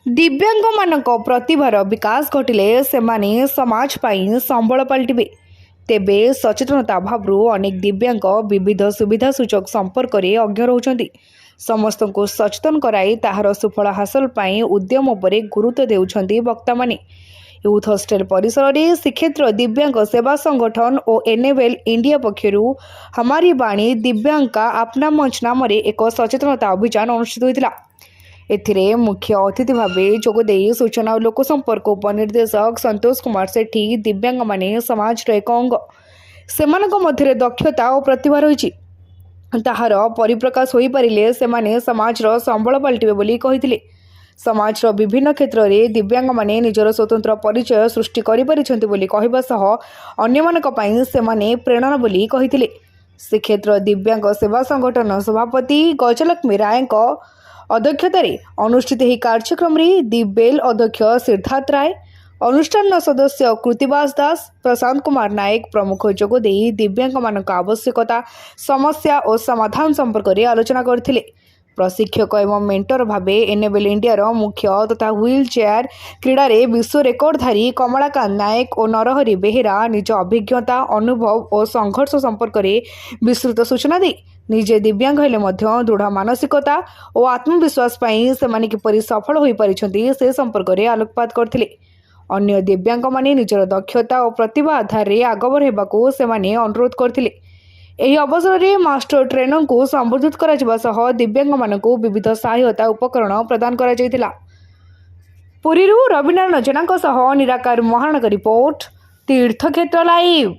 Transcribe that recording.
दिव्यांग मानक प्रतिभार विकास घटिले सेमाने समाज पाई संबल पलटिबे। तेबे सचेतनता अभाव अनेक दिव्यांग विविध सुविधा सुजोग संपर्क में अज्ञ रोचंती। समस्त को सचेतन कराई ताहार सुफल हासिल पाई उद्यम उपरे गुरुत्व देउछंती वक्ता माने। यूथ हॉस्टेल परिसर में श्रीक्षेत्र दिव्यांग सेवा संगठन और एनेबल इंडिया पक्षरु हमारी बाणी दिव्यांग का अपना मंच नाम एक सचेतनता अभियान अनुष्ठित होता। एथिरे मुख्य अतिथि भावे जोगदे सूचना और लोक संपर्क उपनिर्देशक संतोष कुमार सेठी दिव्यांग माने समाज एक अंग सेमानक मध्य दक्षता और प्रतिभा रही ताहार परिप्रकाश हो पारे सेमाने समाजर संबल पलटिबे बोली कहिथिले। समाजर विभिन्न क्षेत्र में दिव्यांग माने निजर स्वतंत्र परिचय सृष्टि करि परिछंती बोली कहबा सह अन्यमानक पई सेमाने प्रेरणा बोली कहिथिले। श्रीक्षेत्र दिव्यांग सेवा संगठन सभापति गजलक्ष्मी राय अध्यक्षतार अनुष्ठित यह कार्यक्रम में दिव्येल अध्यक्ष सिद्धार्थ राय, अनुष्ठान सदस्य कृतिवास दास, प्रशांत कुमार नायक प्रमुख जोगदे दिव्यांग मानक आवश्यकता समस्या और समाधान संपर्क में आलोचना करथिले। प्रशिक्षक एवं मेंटर भावे एनेबल इंडिया मुख्य तथा व्हील चेयर क्रीड़ा विश्व रेकर्डधारी कमलाकांत नायक और नरहरी बेहेरा निज अभिज्ञता अनुभव और संघर्ष संपर्क में विस्तृत सूचना दे निजे दिव्यांग हेले दृढ़ मानसिकता और आत्मविश्वास से किपरि सफल हो पारिछंती से संपर्क में आलोकपात करथिले। अन्य दिव्यांग माने निजर दक्षता और प्रतिभा आधार में आगवर हेबाकू सेमाने अनुरोध करथिले। एही अवसर में मास्टर ट्रेनर को संबोधित करा सह दिव्यांग मानकू विविध सहायता उपकरण प्रदान करा जायतिला। पुरीरू रविनारायण जेना सह निराकार महानगर रिपोर्ट तीर्थक्षेत्र लाइव।